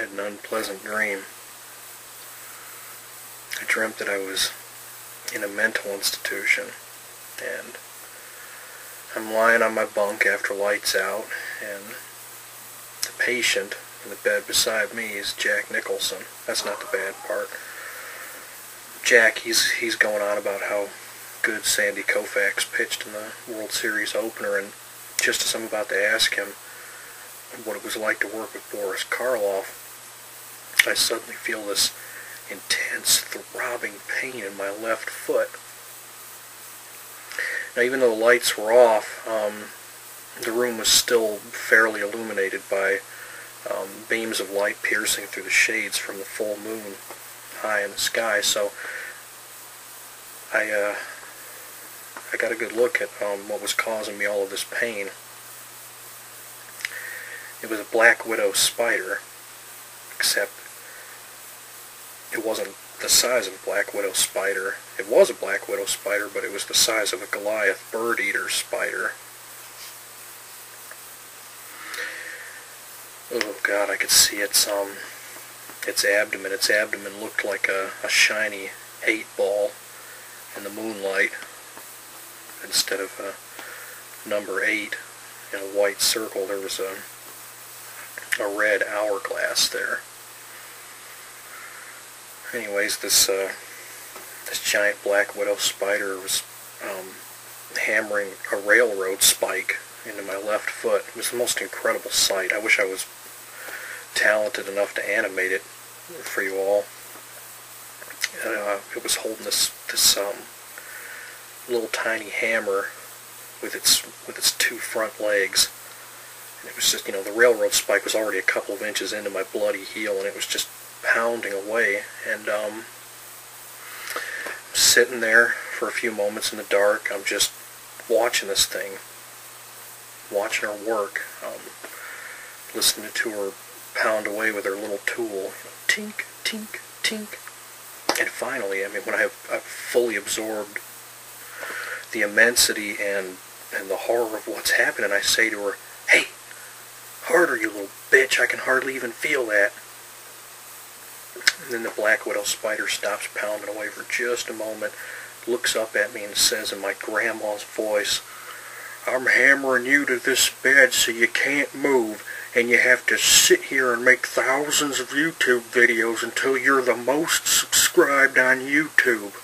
had an unpleasant dream. I dreamt that I was in a mental institution, and I'm lying on my bunk after lights out, and the patient in the bed beside me is Jack Nicholson. That's not the bad part. Jack, he's going on about how good Sandy Koufax pitched in the World Series opener, and just as I'm about to ask him what it was like to work with Boris Karloff, I suddenly feel this intense throbbing pain in my left foot. Now, even though the lights were off, the room was still fairly illuminated by beams of light piercing through the shades from the full moon high in the sky, so I got a good look at what was causing me all of this pain. It was a black widow spider, except it wasn't the size of a black widow spider. It was a black widow spider, but it was the size of a Goliath bird-eater spider. Oh God, I could see its abdomen. Its abdomen looked like a shiny 8-ball in the moonlight, instead of a number 8 in a white circle. There was a red hourglass there. Anyways, this giant black widow spider was hammering a railroad spike into my left foot. It was the most incredible sight. I wish I was talented enough to animate it for you all. It was holding this little tiny hammer with its 2 front legs. And it was just, the railroad spike was already a couple of inches into my bloody heel, and it was just pounding away. And I'm sitting there for a few moments in the dark. I'm just watching this thing, watching her work, listening to her pound away with her little tool, tink, tink, tink. And finally, when I've fully absorbed the immensity and the horror of what's happening, I say to her, "Hey, harder, you little bitch, I can hardly even feel that." And then the black widow spider stops pounding away for just a moment, looks up at me and says in my grandma's voice, "I'm hammering you to this bed so you can't move, and you have to sit here and make thousands of YouTube videos until you're the most subscribed on YouTube."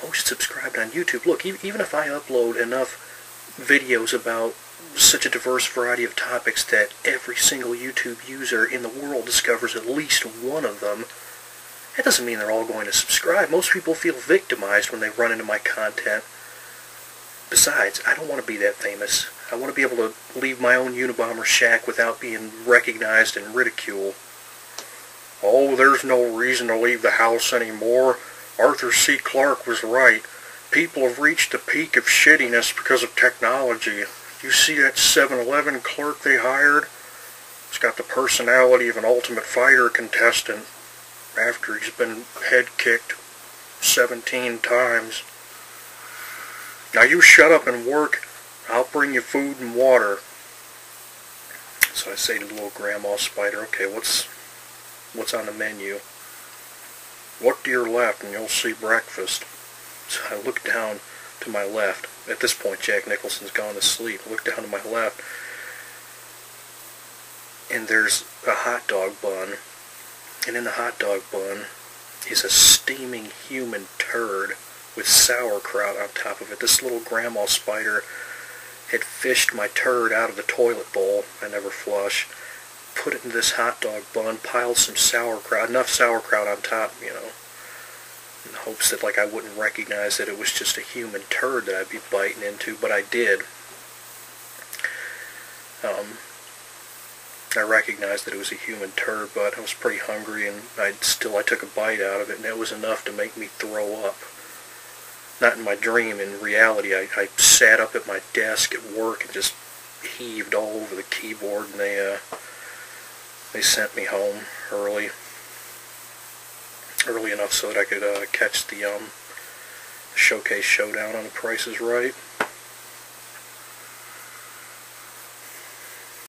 Most subscribed on YouTube? Look, even if I upload enough videos about such a diverse variety of topics that every single YouTube user in the world discovers at least one of them, that doesn't mean they're all going to subscribe. Most people feel victimized when they run into my content. Besides, I don't want to be that famous. I want to be able to leave my own Unabomber shack without being recognized and ridiculed. "Oh, there's no reason to leave the house anymore. Arthur C. Clarke was right. People have reached the peak of shittiness because of technology. You see that 7-Eleven clerk they hired? He's got the personality of an Ultimate Fighter contestant after he's been head-kicked 17 times. Now you shut up and work. I'll bring you food and water." So I say to the little grandma spider, "Okay, what's on the menu?" "Look to your left and you'll see breakfast." So I look down to my left. At this point, Jack Nicholson's gone to sleep. I look down to my left, and there's a hot dog bun. And in the hot dog bun is a steaming human turd with sauerkraut on top of it. This little grandma spider had fished my turd out of the toilet bowl I never flush, put it in this hot dog bun, piled some sauerkraut, enough sauerkraut on top, in the hopes that I wouldn't recognize that it was just a human turd that I'd be biting into, but I did. I recognized that it was a human turd, but I was pretty hungry, and I took a bite out of it, and it was enough to make me throw up. Not in my dream. In reality, I sat up at my desk at work and just heaved all over the keyboard, and they sent me home early enough so that I could catch the Showcase Showdown on The Price is Right.